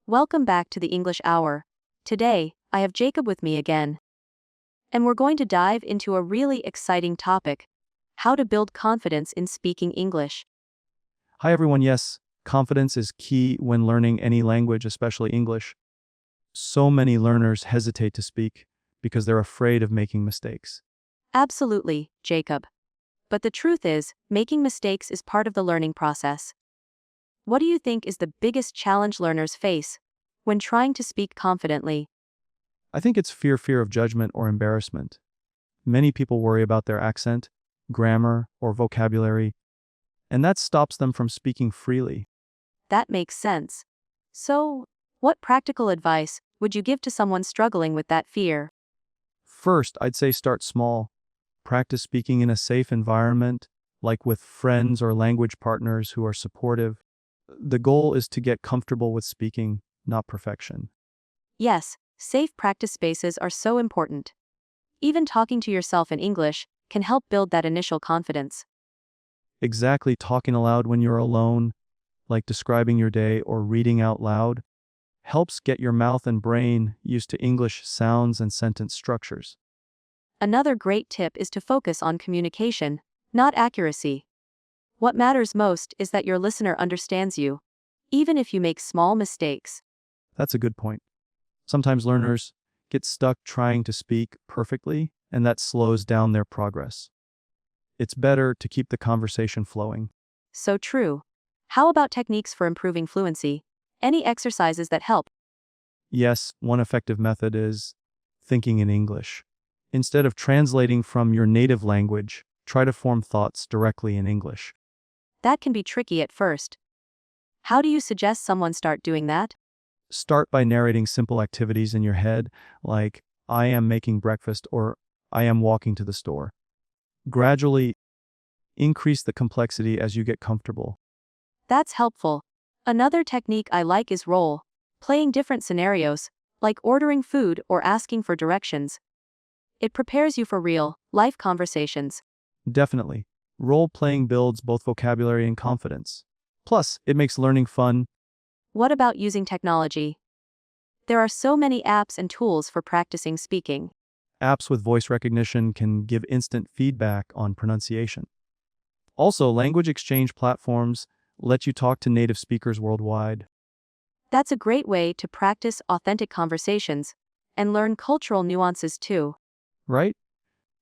Welcome back to the English Hour. Today, I have Jacob with me again. And we're going to dive into a really exciting topic: how to build confidence in speaking English. Hi everyone, yes, confidence is key when learning any language, especially English. So many learners hesitate to speak because they're afraid of making mistakes. Absolutely, Jacob. But the truth is, making mistakes is part of the learning process. What do you think is the biggest challenge learners face when trying to speak confidently? I think it's fear of judgment or embarrassment. Many people worry about their accent, grammar, or vocabulary, and that stops them from speaking freely. That makes sense. So, what practical advice would you give to someone struggling with that fear? First, I'd say start small. Practice speaking in a safe environment, like with friends or language partners who are supportive. The goal is to get comfortable with speaking, not perfection. Yes, safe practice spaces are so important. Even talking to yourself in English can help build that initial confidence. Exactly, talking aloud when you're alone, like describing your day or reading out loud, helps get your mouth and brain used to English sounds and sentence structures. Another great tip is to focus on communication, not accuracy. What matters most is that your listener understands you, even if you make small mistakes. That's a good point. Sometimes learners get stuck trying to speak perfectly, and that slows down their progress. It's better to keep the conversation flowing. So true. How about techniques for improving fluency? Any exercises that help? Yes, one effective method is thinking in English. Instead of translating from your native language, try to form thoughts directly in English. That can be tricky at first. How do you suggest someone start doing that? Start by narrating simple activities in your head, like, I am making breakfast or I am walking to the store. Gradually increase the complexity as you get comfortable. That's helpful. Another technique I like is role playing different scenarios, like ordering food or asking for directions. It prepares you for real, life conversations. Definitely. Role playing builds both vocabulary and confidence. Plus, it makes learning fun. What about using technology? There are so many apps and tools for practicing speaking. Apps with voice recognition can give instant feedback on pronunciation. Also, language exchange platforms let you talk to native speakers worldwide, That's a great way to practice authentic conversations and learn cultural nuances too. right?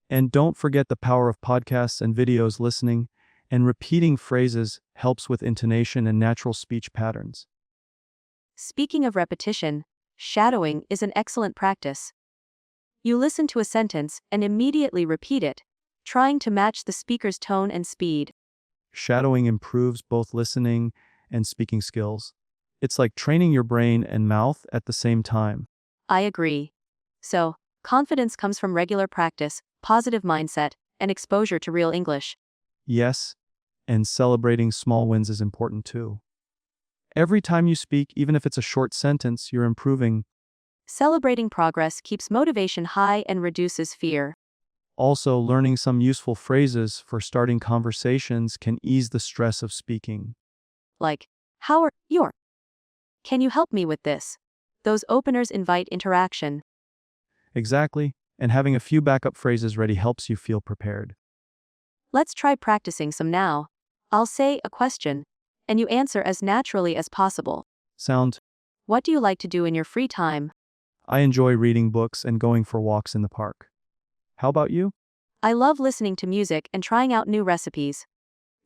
And don't forget the power of podcasts and videos. Listening and repeating phrases helps with intonation and natural speech patterns. Speaking of repetition, shadowing is an excellent practice. You listen to a sentence and immediately repeat it, trying to match the speaker's tone and speed. Shadowing improves both listening and speaking skills. It's like training your brain and mouth at the same time. I agree. So, confidence comes from regular practice, positive mindset, and exposure to real English. Yes, and celebrating small wins is important too. Every time you speak, even if it's a short sentence, you're improving. Celebrating progress keeps motivation high and reduces fear. Also, learning some useful phrases for starting conversations can ease the stress of speaking. Like, how are you? Can you help me with this? Those openers invite interaction. Exactly, and having a few backup phrases ready helps you feel prepared. Let's try practicing some now. I'll say a question, and you answer as naturally as possible. Sound. What do you like to do in your free time? I enjoy reading books and going for walks in the park. How about you? I love listening to music and trying out new recipes.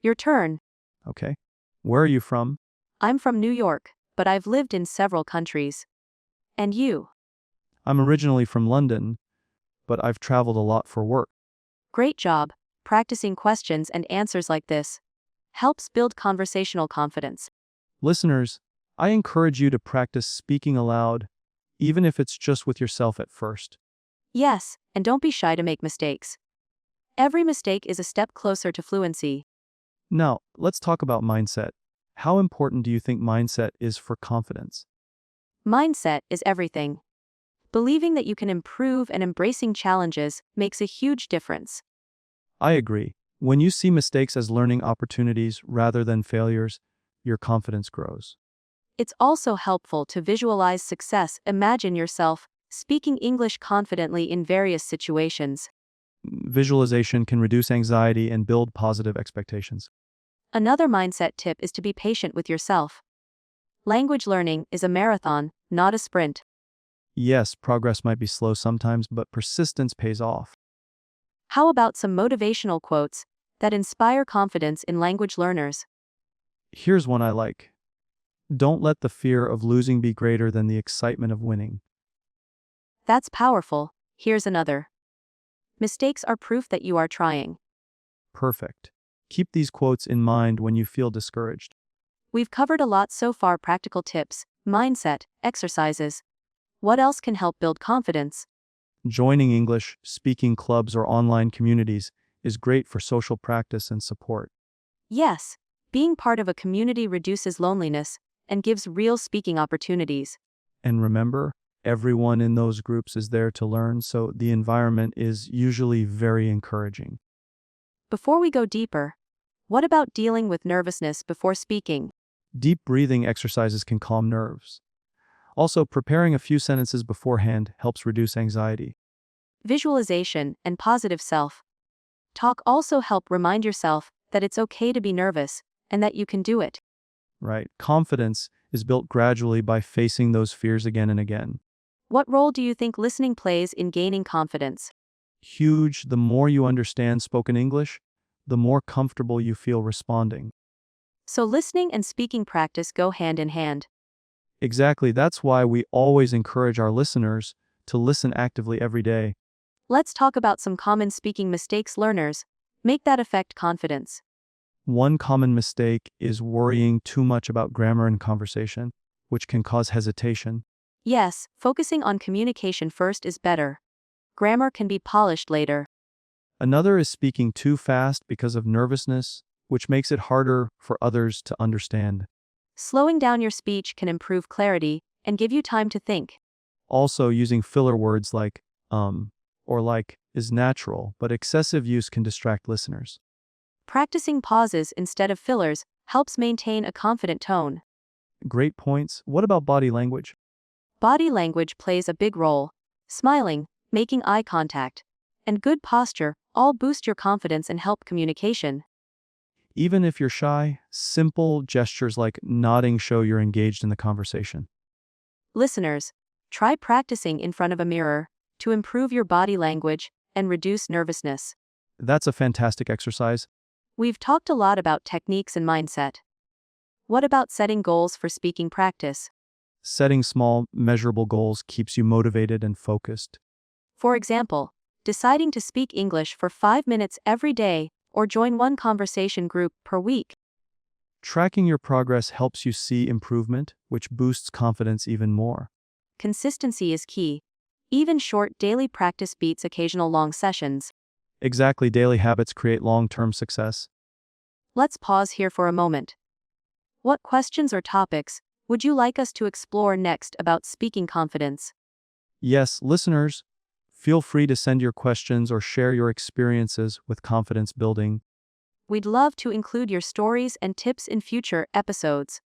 Your turn. Okay. Where are you from? I'm from New York, but I've lived in several countries. And you? I'm originally from London, but I've traveled a lot for work. Great job. Practicing questions and answers like this helps build conversational confidence. Listeners, I encourage you to practice speaking aloud, even if it's just with yourself at first. Yes, and don't be shy to make mistakes. Every mistake is a step closer to fluency. Now, let's talk about mindset. How important do you think mindset is for confidence? Mindset is everything. Believing that you can improve and embracing challenges makes a huge difference. I agree. When you see mistakes as learning opportunities rather than failures, your confidence grows. It's also helpful to visualize success. Imagine yourself speaking English confidently in various situations. Visualization can reduce anxiety and build positive expectations. Another mindset tip is to be patient with yourself. Language learning is a marathon, not a sprint. Yes, progress might be slow sometimes, but persistence pays off. How about some motivational quotes that inspire confidence in language learners? Here's one I like. Don't let the fear of losing be greater than the excitement of winning. That's powerful. Here's another. Mistakes are proof that you are trying. Perfect. Keep these quotes in mind when you feel discouraged. We've covered a lot so far: practical tips, mindset, exercises. What else can help build confidence? Joining English speaking clubs or online communities is great for social practice and support. Yes, being part of a community reduces loneliness and gives real speaking opportunities. And remember, everyone in those groups is there to learn, so the environment is usually very encouraging. Before we go deeper, what about dealing with nervousness before speaking? Deep breathing exercises can calm nerves. Also, preparing a few sentences beforehand helps reduce anxiety. Visualization and positive self talk also help remind yourself that it's okay to be nervous and that you can do it. Right? Confidence is built gradually by facing those fears again and again. What role do you think listening plays in gaining confidence? Huge, the more you understand spoken English, the more comfortable you feel responding. So listening and speaking practice go hand in hand. Exactly, that's why we always encourage our listeners to listen actively every day. Let's talk about some common speaking mistakes learners make that affect confidence. One common mistake is worrying too much about grammar in conversation, which can cause hesitation. Yes, focusing on communication first is better. Grammar can be polished later. Another is speaking too fast because of nervousness, which makes it harder for others to understand. Slowing down your speech can improve clarity and give you time to think. Also, using filler words like or like is natural, but excessive use can distract listeners. Practicing pauses instead of fillers helps maintain a confident tone. Great points. What about body language? Body language plays a big role. Smiling, making eye contact, and good posture all boost your confidence and help communication. Even if you're shy, simple gestures like nodding show you're engaged in the conversation. Listeners, try practicing in front of a mirror to improve your body language and reduce nervousness. That's a fantastic exercise. We've talked a lot about techniques and mindset. What about setting goals for speaking practice? Setting small, measurable goals keeps you motivated and focused. For example, deciding to speak English for 5 minutes every day or join one conversation group per week. Tracking your progress helps you see improvement, which boosts confidence even more. Consistency is key. Even short daily practice beats occasional long sessions. Exactly, daily habits create long-term success. Let's pause here for a moment. What questions or topics would you like us to explore next about speaking confidence? Yes, listeners, feel free to send your questions or share your experiences with confidence building. We'd love to include your stories and tips in future episodes.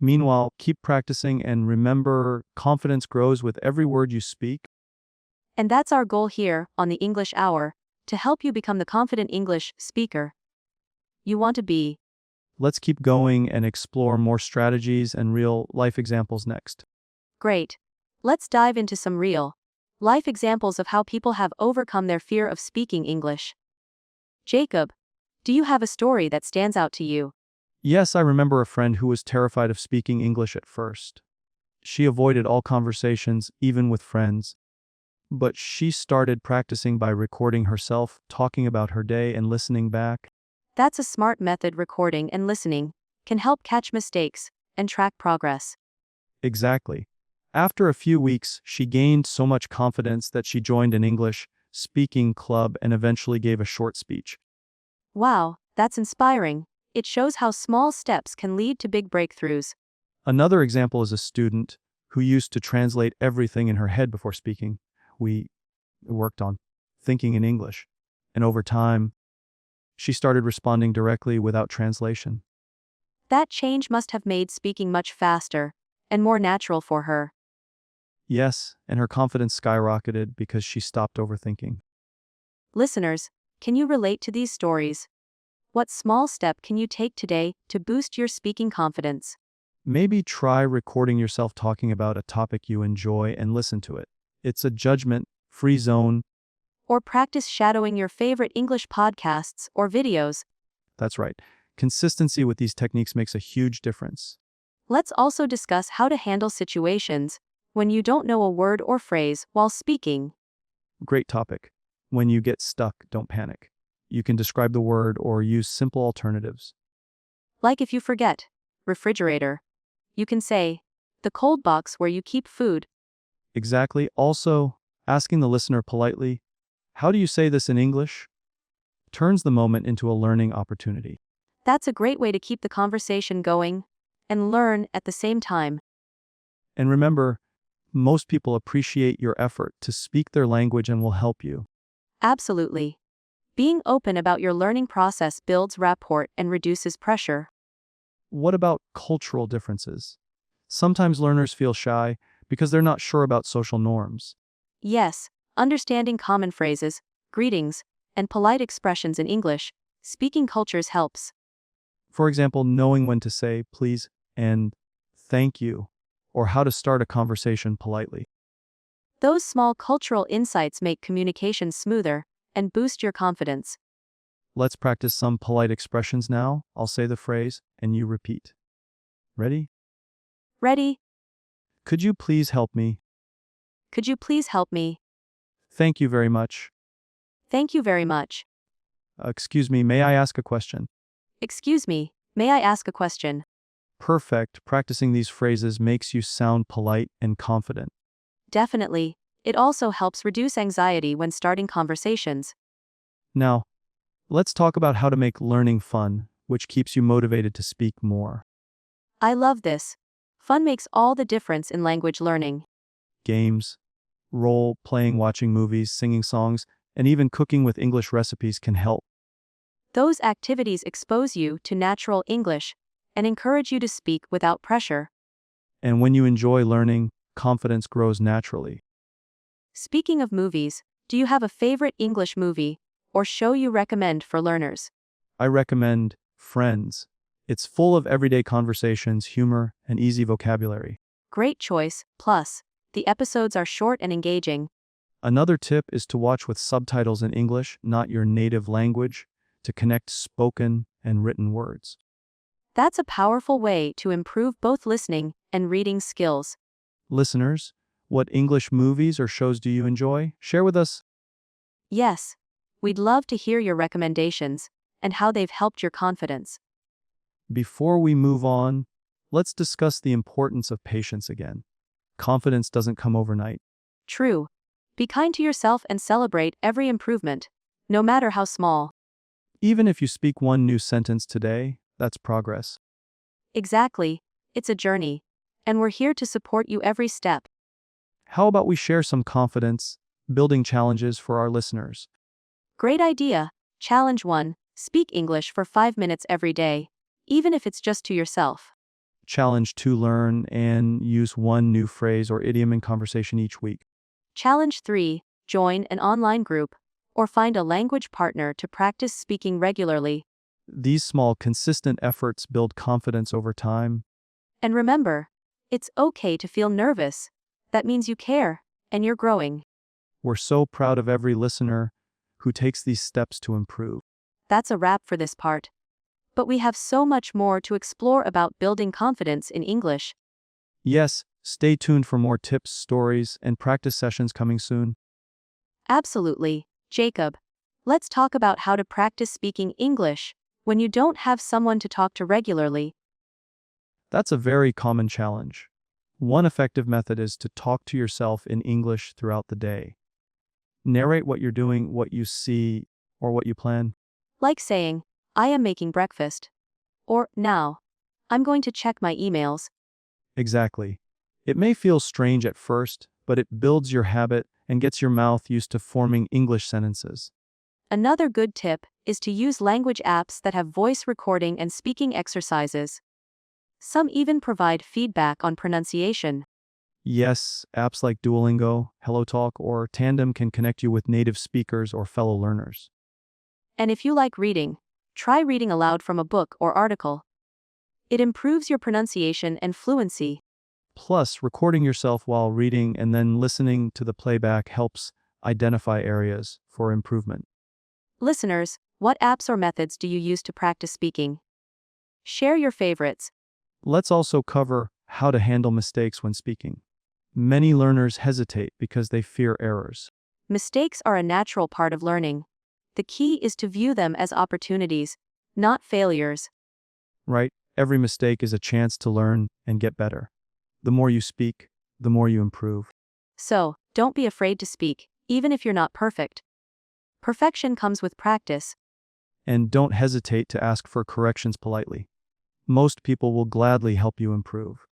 Meanwhile, keep practicing and remember, confidence grows with every word you speak. And that's our goal here on the English Hour, to help you become the confident English speaker you want to be. Let's keep going and explore more strategies and real-life examples next. Great. Let's dive into some real life examples of how people have overcome their fear of speaking English. Jacob, do you have a story that stands out to you? Yes, I remember a friend who was terrified of speaking English at first. She avoided all conversations, even with friends. But she started practicing by recording herself, talking about her day, and listening back. That's a smart method. Recording and listening can help catch mistakes and track progress. Exactly. After a few weeks, she gained so much confidence that she joined an English speaking club and eventually gave a short speech. Wow, that's inspiring. It shows how small steps can lead to big breakthroughs. Another example is a student who used to translate everything in her head before speaking. We worked on thinking in English, and over time, she started responding directly without translation. That change must have made speaking much faster and more natural for her. Yes, and her confidence skyrocketed because she stopped overthinking. Listeners, can you relate to these stories? What small step can you take today to boost your speaking confidence? Maybe try recording yourself talking about a topic you enjoy and listen to it. It's a judgment-free zone. Or practice shadowing your favorite English podcasts or videos. That's right. Consistency with these techniques makes a huge difference. Let's also discuss how to handle situations when you don't know a word or phrase while speaking. Great topic. When you get stuck, don't panic. You can describe the word or use simple alternatives. Like if you forget refrigerator, you can say the cold box where you keep food. Exactly. Also, asking the listener politely, "How do you say this in English?" turns the moment into a learning opportunity. That's a great way to keep the conversation going and learn at the same time. And remember, most people appreciate your effort to speak their language and will help you. Absolutely. Being open about your learning process builds rapport and reduces pressure. What about cultural differences? Sometimes learners feel shy because they're not sure about social norms. Yes, understanding common phrases, greetings, and polite expressions in English, speaking cultures helps. For example, knowing when to say please and thank you, or how to start a conversation politely. Those small cultural insights make communication smoother and boost your confidence. Let's practice some polite expressions now. I'll say the phrase and you repeat. Ready? Ready? Could you please help me? Could you please help me? Thank you very much. Thank you very much. Excuse me, may I ask a question? Excuse me, may I ask a question? Perfect. Practicing these phrases makes you sound polite and confident. Definitely. It also helps reduce anxiety when starting conversations. Now, let's talk about how to make learning fun, which keeps you motivated to speak more. I love this. Fun makes all the difference in language learning. Games, role playing, watching movies, singing songs, and even cooking with English recipes can help. Those activities expose you to natural English and encourage you to speak without pressure. And when you enjoy learning, confidence grows naturally. Speaking of movies, do you have a favorite English movie or show you recommend for learners? I recommend Friends. It's full of everyday conversations, humor, and easy vocabulary. Great choice. Plus, the episodes are short and engaging. Another tip is to watch with subtitles in English, not your native language, to connect spoken and written words. That's a powerful way to improve both listening and reading skills. Listeners, what English movies or shows do you enjoy? Share with us. Yes, we'd love to hear your recommendations and how they've helped your confidence. Before we move on, let's discuss the importance of patience again. Confidence doesn't come overnight. True. Be kind to yourself and celebrate every improvement, no matter how small. Even if you speak one new sentence today, that's progress. Exactly. It's a journey, and we're here to support you every step. How about we share some confidence building challenges for our listeners? Great idea. Challenge 1. Speak English for 5 minutes every day, even if it's just to yourself. Challenge 2, learn and use one new phrase or idiom in conversation each week. Challenge 3. Join an online group or find a language partner to practice speaking regularly. These small, consistent efforts build confidence over time. And remember, it's okay to feel nervous. That means you care, and you're growing. We're so proud of every listener who takes these steps to improve. That's a wrap for this part. But we have so much more to explore about building confidence in English. Yes, stay tuned for more tips, stories, and practice sessions coming soon. Absolutely, Jacob. Let's talk about how to practice speaking English when you don't have someone to talk to regularly. That's a very common challenge. One effective method is to talk to yourself in English throughout the day. Narrate what you're doing, what you see, or what you plan. Like saying, I am making breakfast. Or, now, I'm going to check my emails. Exactly. It may feel strange at first, but it builds your habit and gets your mouth used to forming English sentences. Another good tip is to use language apps that have voice recording and speaking exercises. Some even provide feedback on pronunciation. Yes, apps like Duolingo, HelloTalk, or Tandem can connect you with native speakers or fellow learners. And if you like reading, try reading aloud from a book or article. It improves your pronunciation and fluency. Plus, recording yourself while reading and then listening to the playback helps identify areas for improvement. Listeners, what apps or methods do you use to practice speaking? Share your favorites. Let's also cover how to handle mistakes when speaking. Many learners hesitate because they fear errors, Mistakes are a natural part of learning. The key is to view them as opportunities, not failures. right? Every mistake is a chance to learn and get better. The more you speak, the more you improve. So, don't be afraid to speak, even if you're not perfect. Perfection comes with practice. And don't hesitate to ask for corrections politely. Most people will gladly help you improve.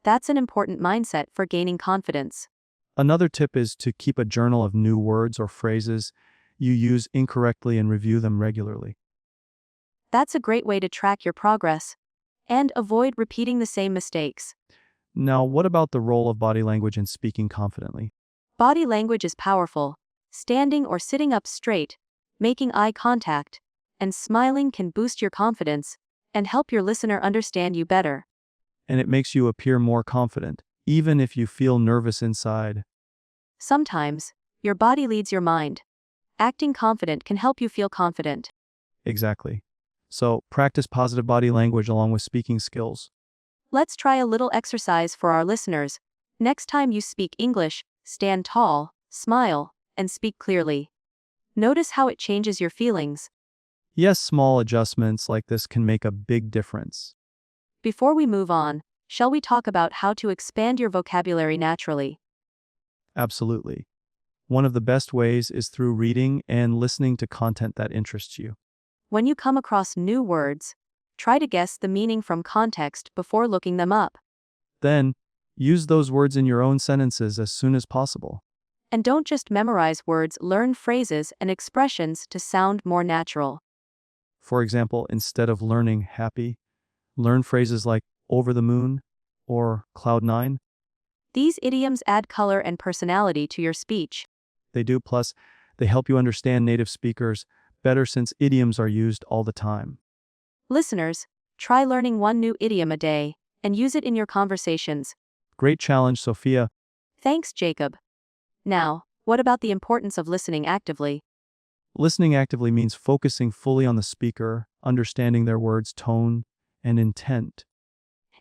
That's an important mindset for gaining confidence. Another tip is to keep a journal of new words or phrases you use incorrectly and review them regularly. That's a great way to track your progress. And avoid repeating the same mistakes. Now, what about the role of body language in speaking confidently? Body language is powerful. Standing or sitting up straight, making eye contact, and smiling can boost your confidence and help your listener understand you better. And it makes you appear more confident, even if you feel nervous inside. Sometimes, your body leads your mind. Acting confident can help you feel confident. Exactly. So, practice positive body language along with speaking skills. Let's try a little exercise for our listeners. Next time you speak English, stand tall, smile, and speak clearly. Notice how it changes your feelings. Yes, small adjustments like this can make a big difference. Before we move on, shall we talk about how to expand your vocabulary naturally? Absolutely. One of the best ways is through reading and listening to content that interests you. When you come across new words, try to guess the meaning from context before looking them up. Then, use those words in your own sentences as soon as possible. And don't just memorize words, learn phrases and expressions to sound more natural. For example, instead of learning happy, learn phrases like over the moon or cloud nine. These idioms add color and personality to your speech. They do, plus, they help you understand native speakers better since idioms are used all the time. Listeners, try learning one new idiom a day and use it in your conversations. Great challenge, Sophia. Thanks, Jacob. Now, what about the importance of listening actively? Listening actively means focusing fully on the speaker, understanding their words' tone and intent.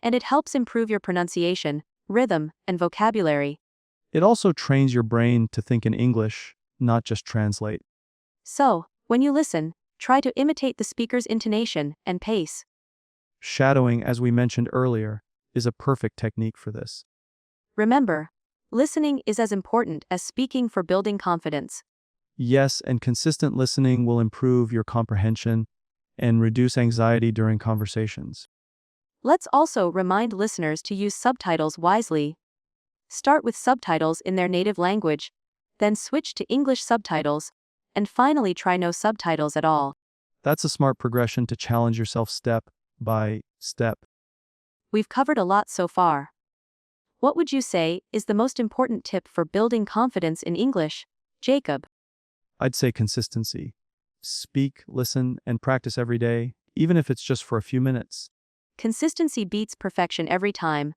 And it helps improve your pronunciation, rhythm, and vocabulary. It also trains your brain to think in English, not just translate. So, when you listen, try to imitate the speaker's intonation and pace. Shadowing, as we mentioned earlier, is a perfect technique for this. Remember, listening is as important as speaking for building confidence. Yes, and consistent listening will improve your comprehension and reduce anxiety during conversations. Let's also remind listeners to use subtitles wisely. Start with subtitles in their native language, then switch to English subtitles, and finally try no subtitles at all. That's a smart progression to challenge yourself step by step. We've covered a lot so far. What would you say is the most important tip for building confidence in English, Jacob? I'd say consistency. Speak, listen, and practice every day, even if it's just for a few minutes. Consistency beats perfection every time.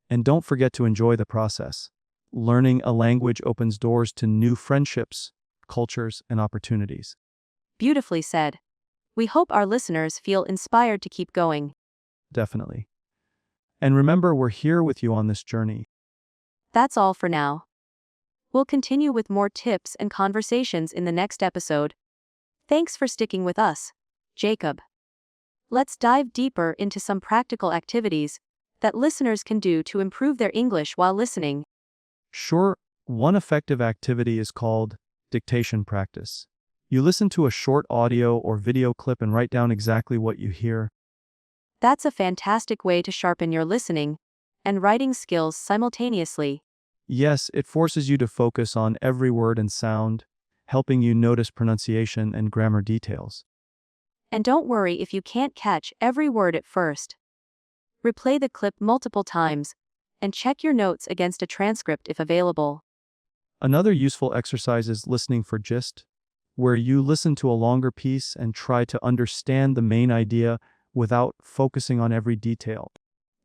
And don't forget to enjoy the process. Learning a language opens doors to new friendships, cultures, and opportunities. Beautifully said. We hope our listeners feel inspired to keep going. Definitely. And remember, we're here with you on this journey. That's all for now. We'll continue with more tips and conversations in the next episode. Thanks for sticking with us, Jacob. Let's dive deeper into some practical activities that listeners can do to improve their English while listening. Sure, one effective activity is called dictation practice. You listen to a short audio or video clip and write down exactly what you hear. That's a fantastic way to sharpen your listening and writing skills simultaneously. Yes, it forces you to focus on every word and sound, helping you notice pronunciation and grammar details. And don't worry if you can't catch every word at first. Replay the clip multiple times, and check your notes against a transcript if available. Another useful exercise is listening for gist, where you listen to a longer piece and try to understand the main idea without focusing on every detail.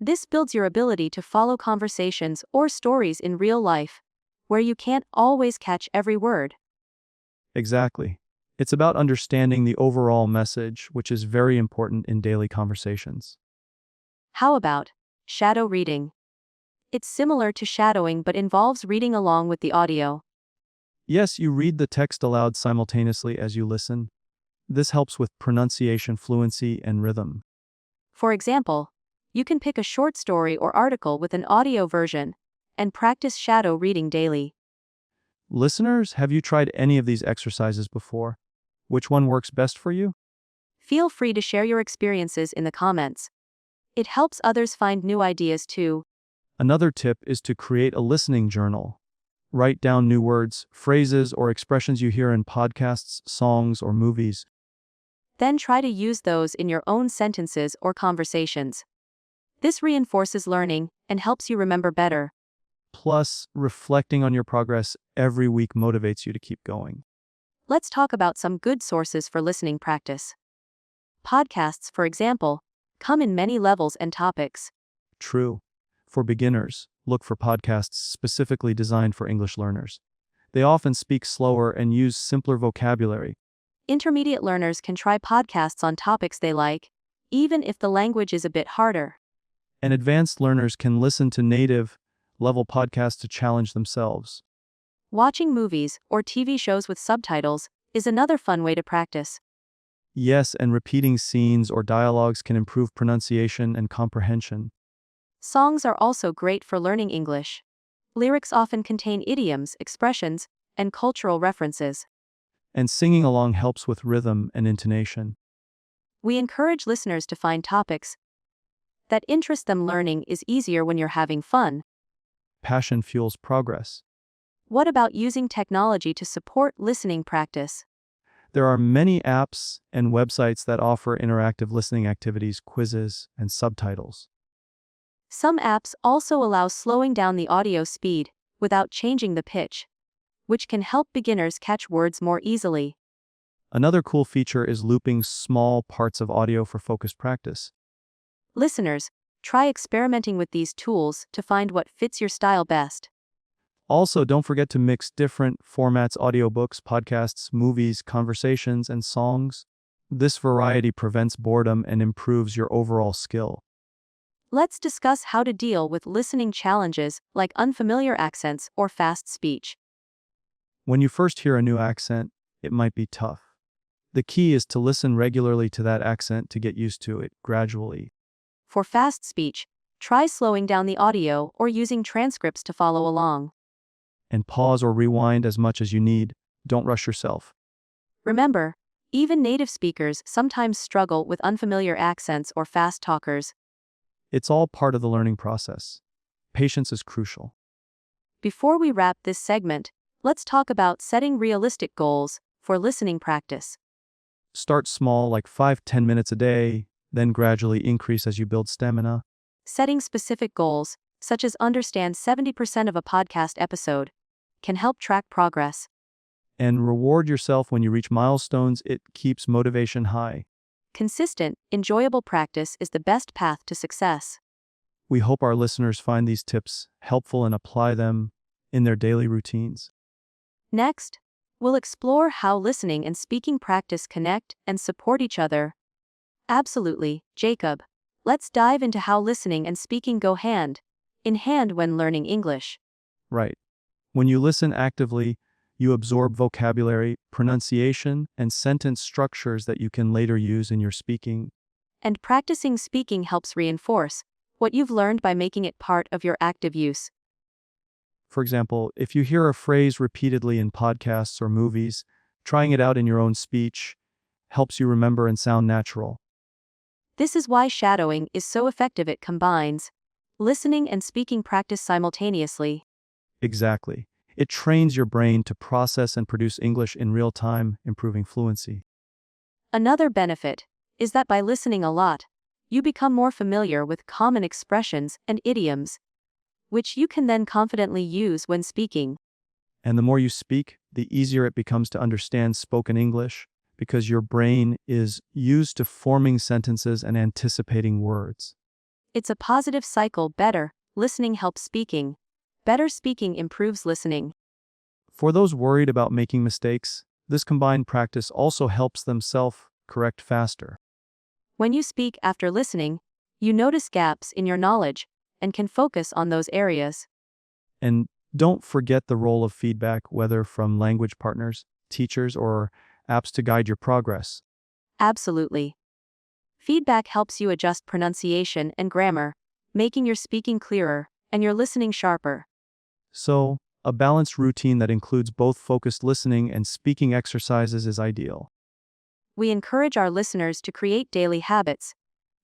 This builds your ability to follow conversations or stories in real life, where you can't always catch every word. Exactly. It's about understanding the overall message, which is very important in daily conversations. How about shadow reading? It's similar to shadowing but involves reading along with the audio. Yes, you read the text aloud simultaneously as you listen. This helps with pronunciation, fluency, and rhythm. For example, you can pick a short story or article with an audio version and practice shadow reading daily. Listeners, have you tried any of these exercises before? Which one works best for you? Feel free to share your experiences in the comments. It helps others find new ideas too. Another tip is to create a listening journal. Write down new words, phrases, or expressions you hear in podcasts, songs, or movies. Then try to use those in your own sentences or conversations. This reinforces learning and helps you remember better. Plus, reflecting on your progress every week motivates you to keep going. Let's talk about some good sources for listening practice. Podcasts, for example, come in many levels and topics. True. For beginners, look for podcasts specifically designed for English learners. They often speak slower and use simpler vocabulary. Intermediate learners can try podcasts on topics they like, even if the language is a bit harder. And advanced learners can listen to native level podcasts to challenge themselves. Watching movies or TV shows with subtitles is another fun way to practice. Yes, and repeating scenes or dialogues can improve pronunciation and comprehension. Songs are also great for learning English. Lyrics often contain idioms, expressions, and cultural references. And singing along helps with rhythm and intonation. We encourage listeners to find topics that interest them. Learning is easier when you're having fun. Passion fuels progress. What about using technology to support listening practice? There are many apps and websites that offer interactive listening activities, quizzes, and subtitles. Some apps also allow slowing down the audio speed without changing the pitch, which can help beginners catch words more easily. Another cool feature is looping small parts of audio for focused practice. Listeners, try experimenting with these tools to find what fits your style best. Also, don't forget to mix different formats: audiobooks, podcasts, movies, conversations, and songs. This variety prevents boredom and improves your overall skill. Let's discuss how to deal with listening challenges like unfamiliar accents or fast speech. When you first hear a new accent, it might be tough. The key is to listen regularly to that accent to get used to it gradually. For fast speech, try slowing down the audio or using transcripts to follow along. And pause or rewind as much as you need. Don't rush yourself. Remember, even native speakers sometimes struggle with unfamiliar accents or fast talkers. It's all part of the learning process. Patience is crucial. Before we wrap this segment, let's talk about setting realistic goals for listening practice. Start small, like 5-10 minutes a day, then gradually increase as you build stamina. Setting specific goals, such as understand 70% of a podcast episode, can help track progress. And reward yourself when you reach milestones. It keeps motivation high. Consistent, enjoyable practice is the best path to success. We hope our listeners find these tips helpful and apply them in their daily routines. Next, we'll explore how listening and speaking practice connect and support each other. Absolutely, Jacob. Let's dive into how listening and speaking go hand in hand when learning English. Right. When you listen actively, you absorb vocabulary, pronunciation, and sentence structures that you can later use in your speaking. And practicing speaking helps reinforce what you've learned by making it part of your active use. For example, if you hear a phrase repeatedly in podcasts or movies, trying it out in your own speech helps you remember and sound natural. This is why shadowing is so effective. It combines listening and speaking practice simultaneously. Exactly. It trains your brain to process and produce English in real time, improving fluency. Another benefit is that by listening a lot, You become more familiar with common expressions and idioms, which you can then confidently use when speaking. And the more you speak, the easier it becomes to understand spoken English because your brain is used to forming sentences and anticipating words. It's a positive cycle. Better listening helps speaking. Better speaking improves listening. For those worried about making mistakes, this combined practice also helps them self-correct faster. When you speak after listening, you notice gaps in your knowledge and can focus on those areas. And don't forget the role of feedback, whether from language partners, teachers, or apps to guide your progress. Absolutely. Feedback helps you adjust pronunciation and grammar, making your speaking clearer and your listening sharper. So, a balanced routine that includes both focused listening and speaking exercises is ideal. We encourage our listeners to create daily habits,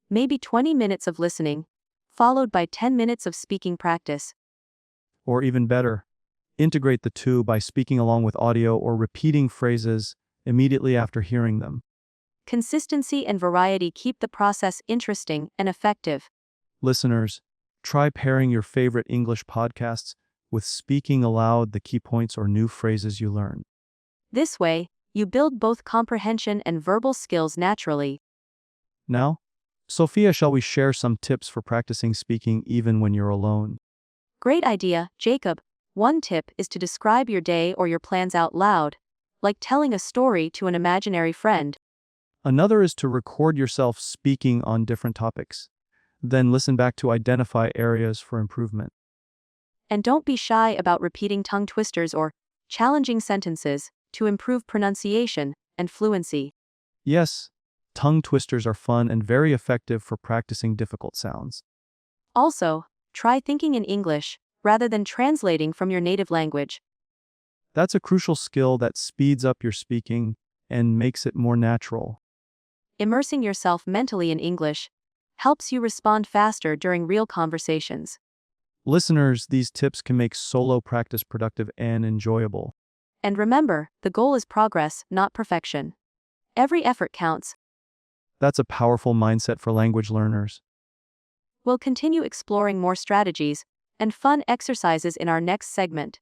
maybe 20 minutes of listening, followed by 10 minutes of speaking practice. Or even better, integrate the two by speaking along with audio or repeating phrases immediately after hearing them. Consistency and variety keep the process interesting and effective. Listeners, try pairing your favorite English podcasts with speaking aloud the key points or new phrases you learn. This way, you build both comprehension and verbal skills naturally. Now, Sophia, shall we share some tips for practicing speaking even when you're alone? Great idea, Jacob. One tip is to describe your day or your plans out loud, like telling a story to an imaginary friend. Another is to record yourself speaking on different topics. Then listen back to identify areas for improvement. And don't be shy about repeating tongue twisters or challenging sentences to improve pronunciation and fluency. Yes, tongue twisters are fun and very effective for practicing difficult sounds. Also, try thinking in English rather than translating from your native language. That's a crucial skill that speeds up your speaking and makes it more natural. Immersing yourself mentally in English helps you respond faster during real conversations. Listeners, these tips can make solo practice productive and enjoyable. And remember, the goal is progress, not perfection. Every effort counts. That's a powerful mindset for language learners. We'll continue exploring more strategies and fun exercises in our next segment.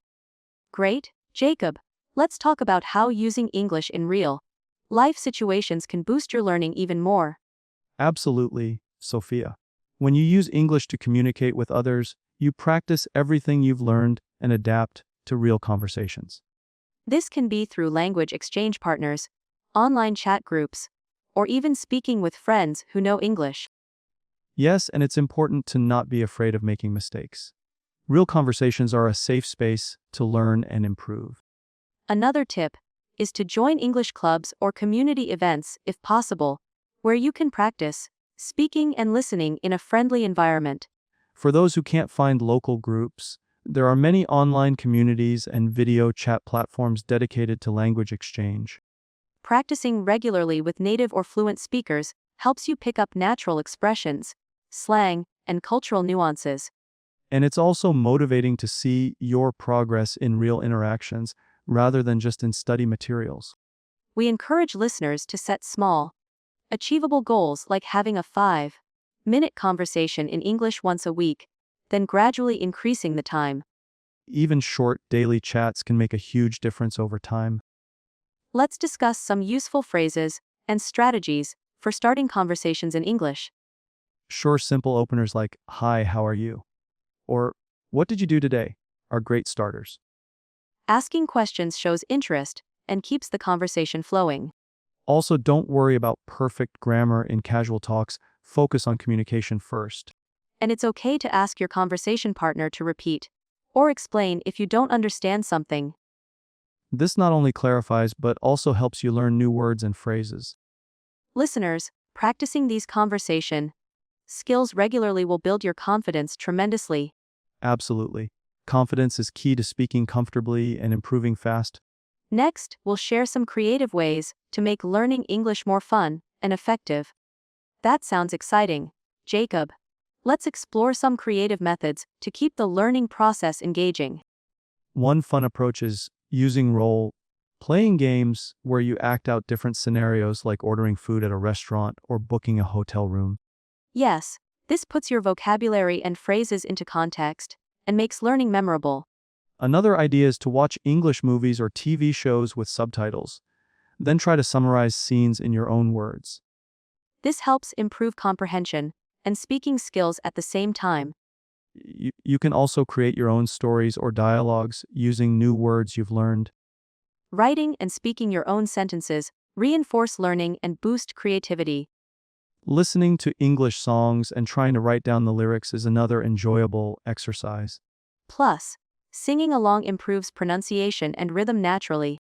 Great, Jacob. Let's talk about how using English in real life situations can boost your learning even more. Absolutely, Sophia. When you use English to communicate with others, you practice everything you've learned and adapt to real conversations. This can be through language exchange partners, online chat groups, or even speaking with friends who know English. Yes, and it's important to not be afraid of making mistakes. Real conversations are a safe space to learn and improve. Another tip is to join English clubs or community events if possible, where you can practice speaking and listening in a friendly environment. For those who can't find local groups, there are many online communities and video chat platforms dedicated to language exchange. Practicing regularly with native or fluent speakers helps you pick up natural expressions, slang, and cultural nuances. And it's also motivating to see your progress in real interactions rather than just in study materials. We encourage listeners to set small, achievable goals like having a 5-minute conversation in English once a week, then gradually increasing the time. Even short daily chats can make a huge difference over time. Let's discuss some useful phrases and strategies for starting conversations in English. Sure, simple openers like, "Hi, how are you?" or "What did you do today?" are great starters. Asking questions shows interest and keeps the conversation flowing. Also, don't worry about perfect grammar in casual talks. Focus on communication first. And it's okay to ask your conversation partner to repeat or explain if you don't understand something. This not only clarifies but also helps you learn new words and phrases. Listeners, practicing these conversation skills regularly will build your confidence tremendously. Absolutely. Confidence is key to speaking comfortably and improving fast. Next, we'll share some creative ways to make learning English more fun and effective. That sounds exciting, Jacob. Let's explore some creative methods to keep the learning process engaging. One fun approach is using role-playing games where you act out different scenarios like ordering food at a restaurant or booking a hotel room. Yes, this puts your vocabulary and phrases into context and makes learning memorable. Another idea is to watch English movies or TV shows with subtitles. Then try to summarize scenes in your own words. This helps improve comprehension and speaking skills at the same time. You can also create your own stories or dialogues using new words you've learned. Writing and speaking your own sentences reinforce learning and boost creativity. Listening to English songs and trying to write down the lyrics is another enjoyable exercise. Plus, singing along improves pronunciation and rhythm naturally.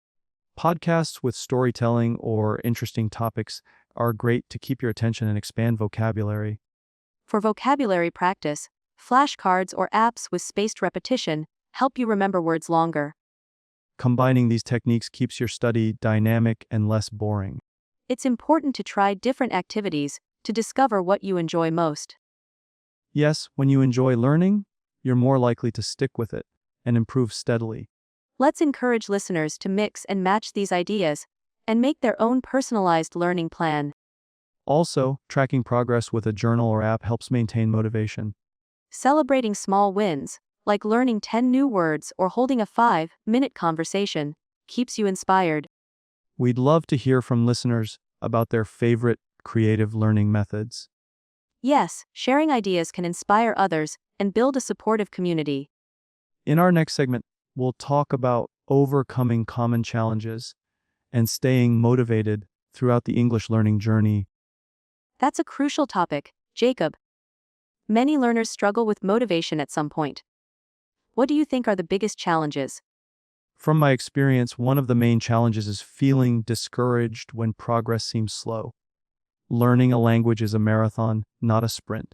Podcasts with storytelling or interesting topics are great to keep your attention and expand vocabulary. For vocabulary practice, flashcards or apps with spaced repetition help you remember words longer. Combining these techniques keeps your study dynamic and less boring. It's important to try different activities to discover what you enjoy most. Yes, when you enjoy learning, you're more likely to stick with it and improve steadily. Let's encourage listeners to mix and match these ideas and make their own personalized learning plan. Also, tracking progress with a journal or app helps maintain motivation. Celebrating small wins, like learning 10 new words or holding a 5-minute conversation, keeps you inspired. We'd love to hear from listeners about their favorite creative learning methods. Yes, sharing ideas can inspire others and build a supportive community. In our next segment, we'll talk about overcoming common challenges and staying motivated throughout the English learning journey. That's a crucial topic, Jacob. Many learners struggle with motivation at some point. What do you think are the biggest challenges? From my experience, one of the main challenges is feeling discouraged when progress seems slow. Learning a language is a marathon, not a sprint.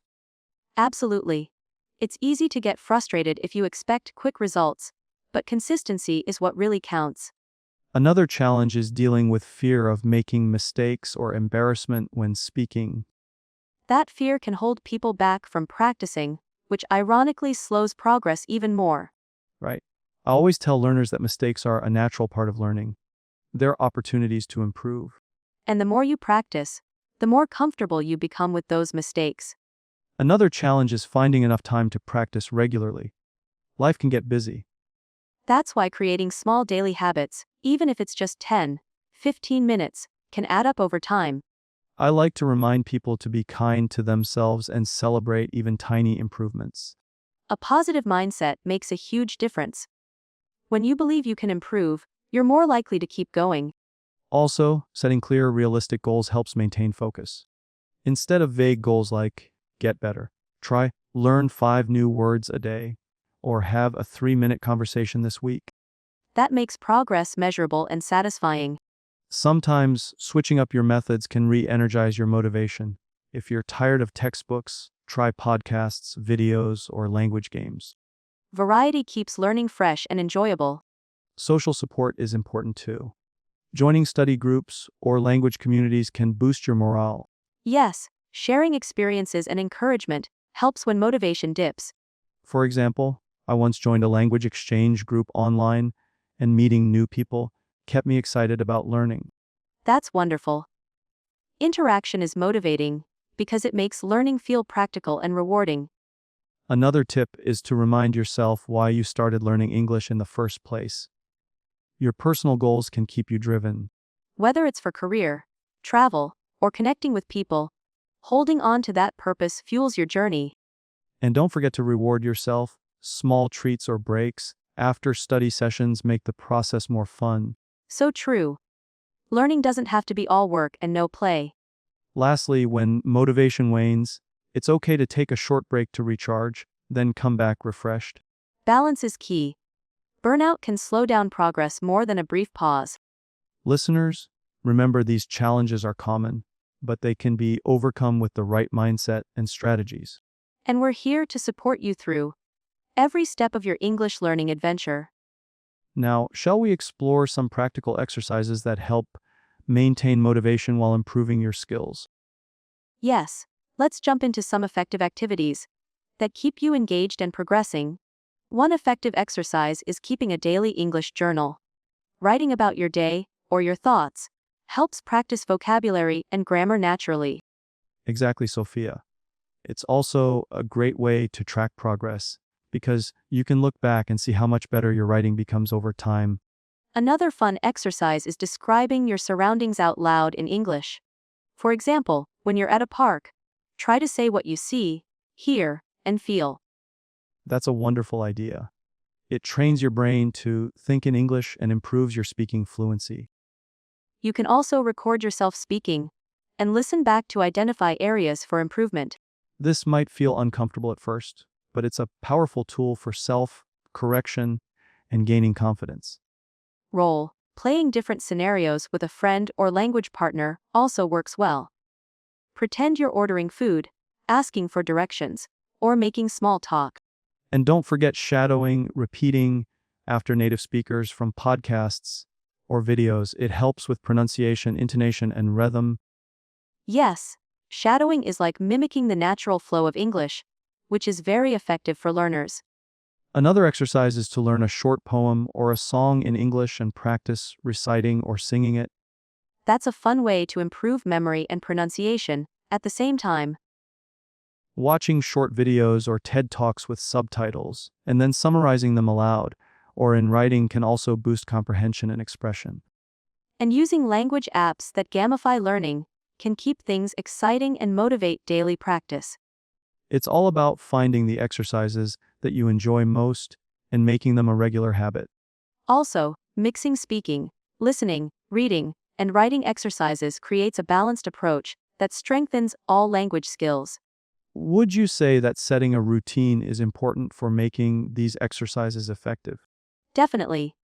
Absolutely. It's easy to get frustrated if you expect quick results, but consistency is what really counts. Another challenge is dealing with fear of making mistakes or embarrassment when speaking. That fear can hold people back from practicing, which ironically slows progress even more. Right. I always tell learners that mistakes are a natural part of learning. They're opportunities to improve. And the more you practice, the more comfortable you become with those mistakes. Another challenge is finding enough time to practice regularly. Life can get busy. That's why creating small daily habits, even if it's just 10-15 minutes, can add up over time. I like to remind people to be kind to themselves and celebrate even tiny improvements. A positive mindset makes a huge difference. When you believe you can improve, you're more likely to keep going. Also, setting clear, realistic goals helps maintain focus. Instead of vague goals like, get better, try, learn 5 new words a day, or have a 3-minute conversation this week. That makes progress measurable and satisfying. Sometimes, switching up your methods can re-energize your motivation. If you're tired of textbooks, try podcasts, videos, or language games. Variety keeps learning fresh and enjoyable. Social support is important too. Joining study groups or language communities can boost your morale. Yes, sharing experiences and encouragement helps when motivation dips. For example, I once joined a language exchange group online, and meeting new people kept me excited about learning. That's wonderful. Interaction is motivating because it makes learning feel practical and rewarding. Another tip is to remind yourself why you started learning English in the first place. Your personal goals can keep you driven. Whether it's for career, travel, or connecting with people, holding on to that purpose fuels your journey. And don't forget to reward yourself. Small treats or breaks after study sessions make the process more fun. So true. Learning doesn't have to be all work and no play. Lastly, when motivation wanes, it's okay to take a short break to recharge, then come back refreshed. Balance is key. Burnout can slow down progress more than a brief pause. Listeners, remember these challenges are common, but they can be overcome with the right mindset and strategies. And we're here to support you through every step of your English learning adventure. Now, shall we explore some practical exercises that help maintain motivation while improving your skills? Yes, let's jump into some effective activities that keep you engaged and progressing. One effective exercise is keeping a daily English journal. Writing about your day or your thoughts helps practice vocabulary and grammar naturally. Exactly, Sophia. It's also a great way to track progress because you can look back and see how much better your writing becomes over time. Another fun exercise is describing your surroundings out loud in English. For example, when you're at a park, try to say what you see, hear, and feel. That's a wonderful idea. It trains your brain to think in English and improves your speaking fluency. You can also record yourself speaking and listen back to identify areas for improvement. This might feel uncomfortable at first, but it's a powerful tool for self-correction and gaining confidence. Role playing different scenarios with a friend or language partner also works well. Pretend you're ordering food, asking for directions, or making small talk. And don't forget shadowing, repeating after native speakers from podcasts or videos. It helps with pronunciation, intonation, and rhythm. Yes, shadowing is like mimicking the natural flow of English, which is very effective for learners. Another exercise is to learn a short poem or a song in English and practice reciting or singing it. That's a fun way to improve memory and pronunciation at the same time. Watching short videos or TED Talks with subtitles and then summarizing them aloud or in writing can also boost comprehension and expression. And using language apps that gamify learning can keep things exciting and motivate daily practice. It's all about finding the exercises that you enjoy most and making them a regular habit. Also, mixing speaking, listening, reading, and writing exercises creates a balanced approach that strengthens all language skills. Would you say that setting a routine is important for making these exercises effective? Definitely.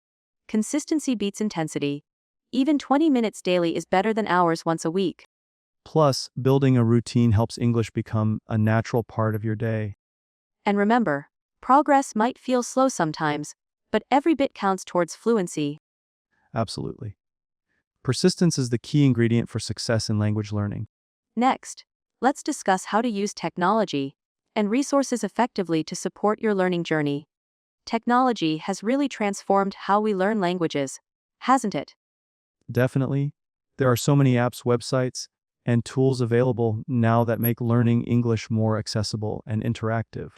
Consistency beats intensity. Even 20 minutes daily is better than hours once a week. Plus, building a routine helps English become a natural part of your day. And remember, progress might feel slow sometimes, but every bit counts towards fluency. Absolutely. Persistence is the key ingredient for success in language learning. Next, let's discuss how to use technology and resources effectively to support your learning journey. Technology has really transformed how we learn languages, hasn't it? Definitely. There are so many apps, websites, and tools available now that make learning English more accessible and interactive.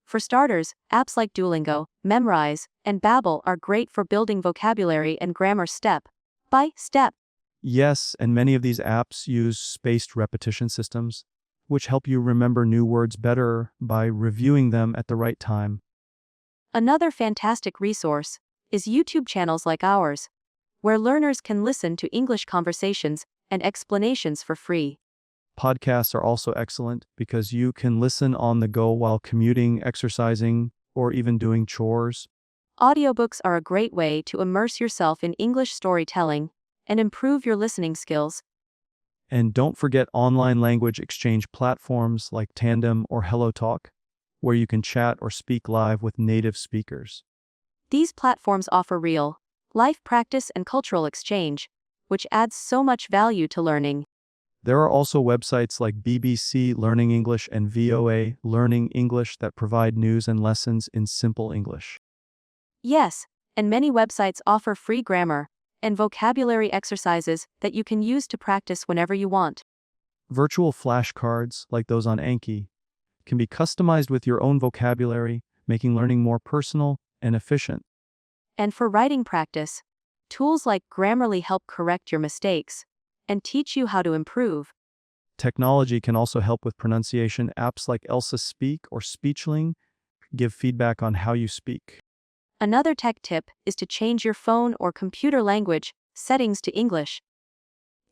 For starters, apps like Duolingo, Memrise, and Babbel are great for building vocabulary and grammar step by step. Yes, and many of these apps use spaced repetition systems, which help you remember new words better by reviewing them at the right time. Another fantastic resource is YouTube channels like ours, where learners can listen to English conversations and explanations for free. Podcasts are also excellent because you can listen on the go while commuting, exercising, or even doing chores. Audiobooks are a great way to immerse yourself in English storytelling and improve your listening skills. And don't forget online language exchange platforms like Tandem or HelloTalk, where you can chat or speak live with native speakers. These platforms offer real, life practice and cultural exchange, which adds so much value to learning. There are also websites like BBC Learning English and VOA Learning English that provide news and lessons in simple English. Yes, and many websites offer free grammar and vocabulary exercises that you can use to practice whenever you want. Virtual flashcards, like those on Anki, can be customized with your own vocabulary, making learning more personal and efficient. And for writing practice, tools like Grammarly help correct your mistakes and teach you how to improve. Technology can also help with pronunciation. Apps like Elsa Speak or Speechling give feedback on how you speak. Another tech tip is to change your phone or computer language settings to English.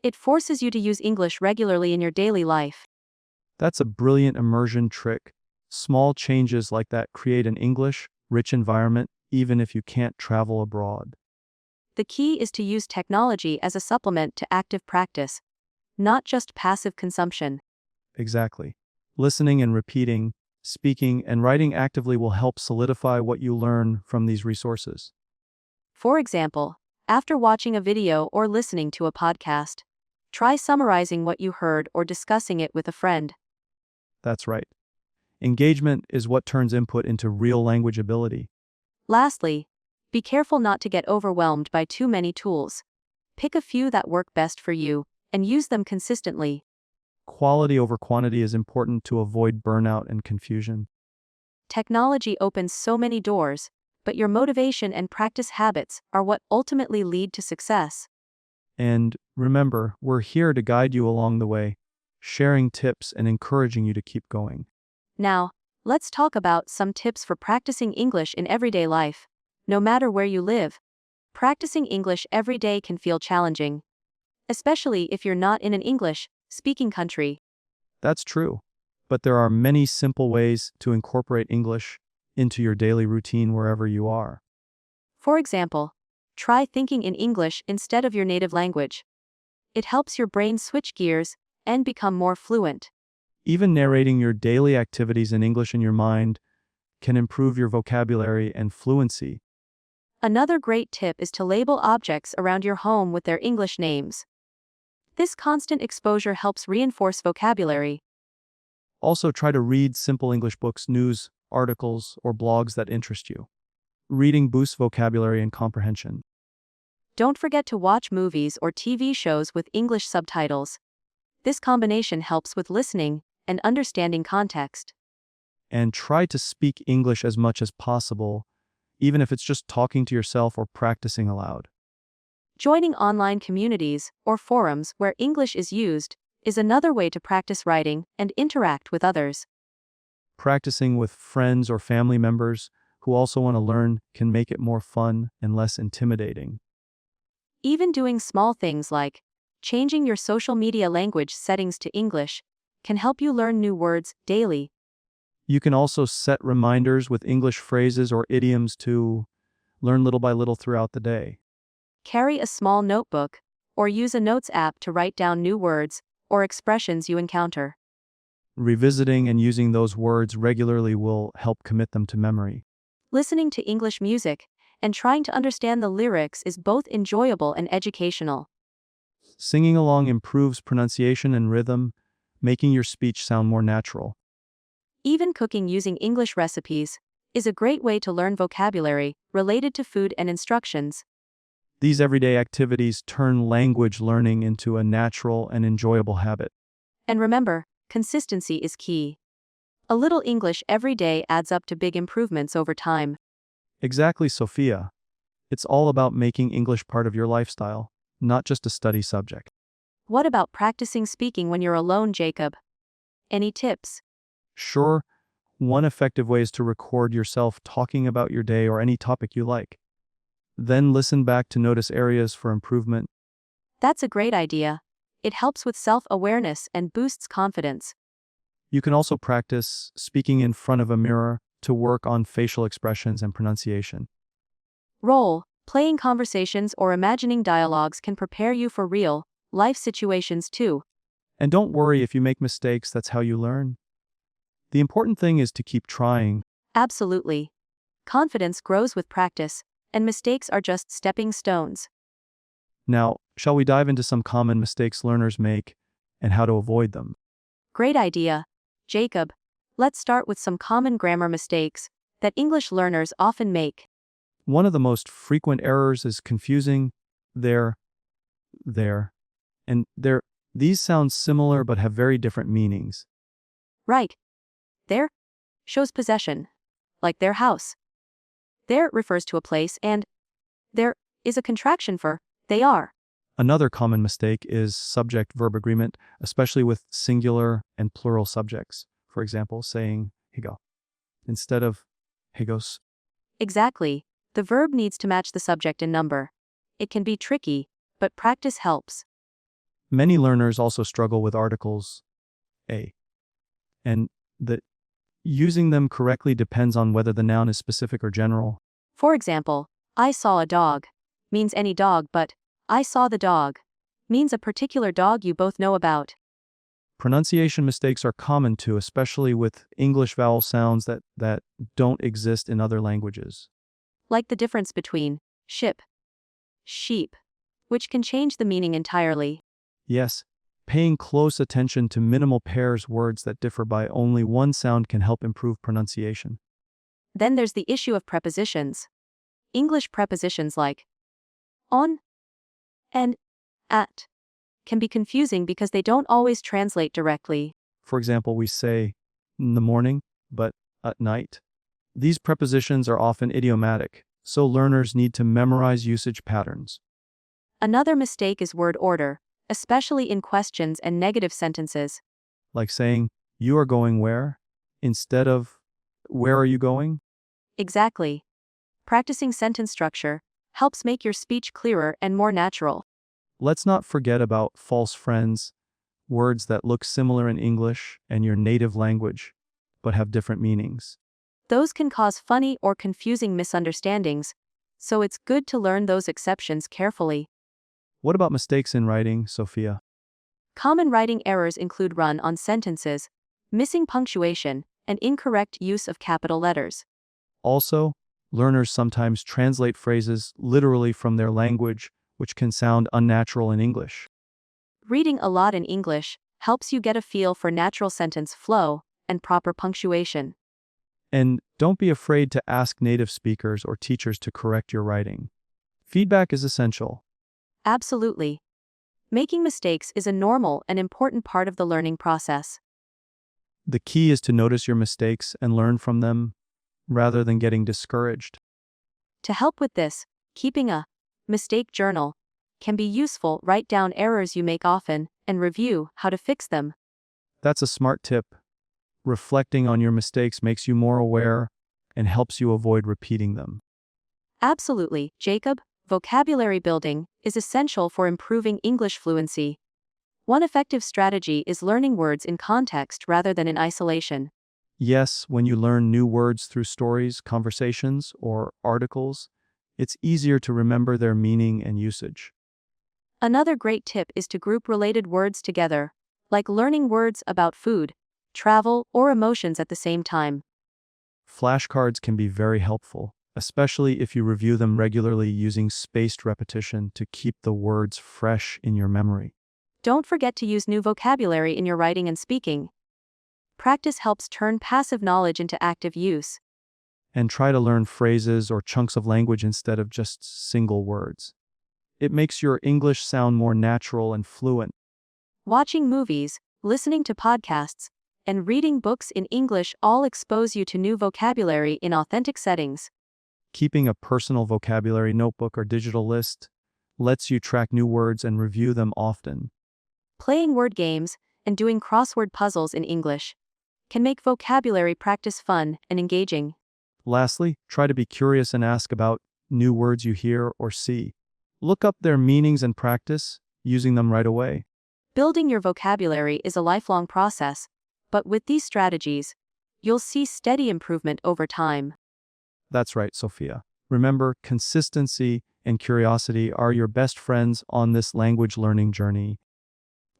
It forces you to use English regularly in your daily life. That's a brilliant immersion trick. Small changes like that create an English-rich environment even if you can't travel abroad. The key is to use technology as a supplement to active practice, not just passive consumption. Exactly. Listening and repeating, speaking and writing actively will help solidify what you learn from these resources. For example, after watching a video or listening to a podcast, try summarizing what you heard or discussing it with a friend. That's right. Engagement is what turns input into real language ability. Lastly, be careful not to get overwhelmed by too many tools. Pick a few that work best for you and use them consistently. Quality over quantity is important to avoid burnout and confusion. Technology opens so many doors, but your motivation and practice habits are what ultimately lead to success. And remember, we're here to guide you along the way, sharing tips and encouraging you to keep going. Now, let's talk about some tips for practicing English in everyday life. No matter where you live, practicing English every day can feel challenging, especially if you're not in an English-speaking country. That's true. But there are many simple ways to incorporate English into your daily routine wherever you are. For example, try thinking in English instead of your native language. It helps your brain switch gears and become more fluent. Even narrating your daily activities in English in your mind can improve your vocabulary and fluency. Another great tip is to label objects around your home with their English names. This constant exposure helps reinforce vocabulary. Also, try to read simple English books, news, articles, or blogs that interest you. Reading boosts vocabulary and comprehension. Don't forget to watch movies or TV shows with English subtitles. This combination helps with listening and understanding context. And try to speak English as much as possible, even if it's just talking to yourself or practicing aloud. Joining online communities or forums where English is used is another way to practice writing and interact with others. Practicing with friends or family members who also want to learn can make it more fun and less intimidating. Even doing small things like changing your social media language settings to English can help you learn new words daily. You can also set reminders with English phrases or idioms to learn little by little throughout the day. Carry a small notebook or use a notes app to write down new words or expressions you encounter. Revisiting and using those words regularly will help commit them to memory. Listening to English music and trying to understand the lyrics is both enjoyable and educational. Singing along improves pronunciation and rhythm, making your speech sound more natural. Even cooking using English recipes is a great way to learn vocabulary related to food and instructions. These everyday activities turn language learning into a natural and enjoyable habit. And remember, consistency is key. A little English every day adds up to big improvements over time. Exactly, Sophia. It's all about making English part of your lifestyle, not just a study subject. What about practicing speaking when you're alone, Jacob? Any tips? Sure, one effective way is to record yourself talking about your day or any topic you like. Then listen back to notice areas for improvement. That's a great idea. It helps with self-awareness and boosts confidence. You can also practice speaking in front of a mirror to work on facial expressions and pronunciation. Role-playing conversations or imagining dialogues can prepare you for real life situations too. And don't worry if you make mistakes, that's how you learn. The important thing is to keep trying. Absolutely. Confidence grows with practice, and mistakes are just stepping stones. Now, shall we dive into some common mistakes learners make and how to avoid them? Great idea, Jacob. Let's start with some common grammar mistakes that English learners often make. One of the most frequent errors is confusing there, and there. These sound similar but have very different meanings. Right. There shows possession, like their house. There refers to a place, and there is a contraction for they are. Another common mistake is subject-verb agreement, especially with singular and plural subjects. For example, saying higo instead of higos. Exactly. The verb needs to match the subject in number. It can be tricky, but practice helps. Many learners also struggle with articles a and the. Using them correctly depends on whether the noun is specific or general. For example, I saw a dog means any dog, but I saw the dog means a particular dog you both know about. Pronunciation mistakes are common too, especially with English vowel sounds that don't exist in other languages. Like the difference between ship, sheep, which can change the meaning entirely. Yes, paying close attention to minimal pairs words that differ by only one sound can help improve pronunciation. Then there's the issue of prepositions. English prepositions like on and at can be confusing because they don't always translate directly. For example, we say in the morning, but at night. These prepositions are often idiomatic, so learners need to memorize usage patterns. Another mistake is word order, especially in questions and negative sentences. Like saying, "You are going where?" instead of, "Where are you going?" Exactly. Practicing sentence structure helps make your speech clearer and more natural. Let's not forget about false friends, words that look similar in English and your native language, but have different meanings. Those can cause funny or confusing misunderstandings, so it's good to learn those exceptions carefully. What about mistakes in writing, Sophia? Common writing errors include run-on sentences, missing punctuation, and incorrect use of capital letters. Also, learners sometimes translate phrases literally from their language, which can sound unnatural in English. Reading a lot in English helps you get a feel for natural sentence flow and proper punctuation. And don't be afraid to ask native speakers or teachers to correct your writing. Feedback is essential. Absolutely. Making mistakes is a normal and important part of the learning process. The key is to notice your mistakes and learn from them, rather than getting discouraged. To help with this, keeping a mistake journal can be useful. Write down errors you make often and review how to fix them. That's a smart tip. Reflecting on your mistakes makes you more aware and helps you avoid repeating them. Absolutely, Jacob. Vocabulary building is essential for improving English fluency. One effective strategy is learning words in context rather than in isolation. Yes, when you learn new words through stories, conversations, or articles, it's easier to remember their meaning and usage. Another great tip is to group related words together, like learning words about food, travel, or emotions at the same time. Flashcards can be very helpful, especially if you review them regularly using spaced repetition to keep the words fresh in your memory. Don't forget to use new vocabulary in your writing and speaking. Practice helps turn passive knowledge into active use. And try to learn phrases or chunks of language instead of just single words. It makes your English sound more natural and fluent. Watching movies, listening to podcasts, and reading books in English all expose you to new vocabulary in authentic settings. Keeping a personal vocabulary notebook or digital list lets you track new words and review them often. Playing word games and doing crossword puzzles in English can make vocabulary practice fun and engaging. Lastly, try to be curious and ask about new words you hear or see. Look up their meanings and practice using them right away. Building your vocabulary is a lifelong process, but with these strategies, you'll see steady improvement over time. That's right, Sophia. Remember, consistency and curiosity are your best friends on this language learning journey.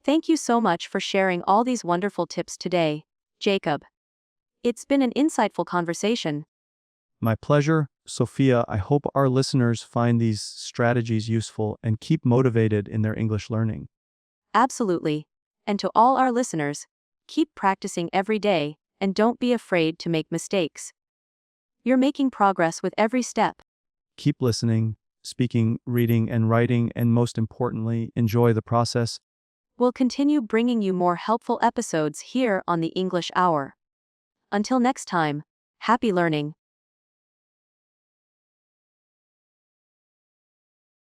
Thank you so much for sharing all these wonderful tips today, Jacob. It's been an insightful conversation. My pleasure, Sophia. I hope our listeners find these strategies useful and keep motivated in their English learning. Absolutely. And to all our listeners, keep practicing every day and don't be afraid to make mistakes. You're making progress with every step. Keep listening, speaking, reading, and writing, and most importantly, enjoy the process. We'll continue bringing you more helpful episodes here on the English Hour. Until next time, happy learning.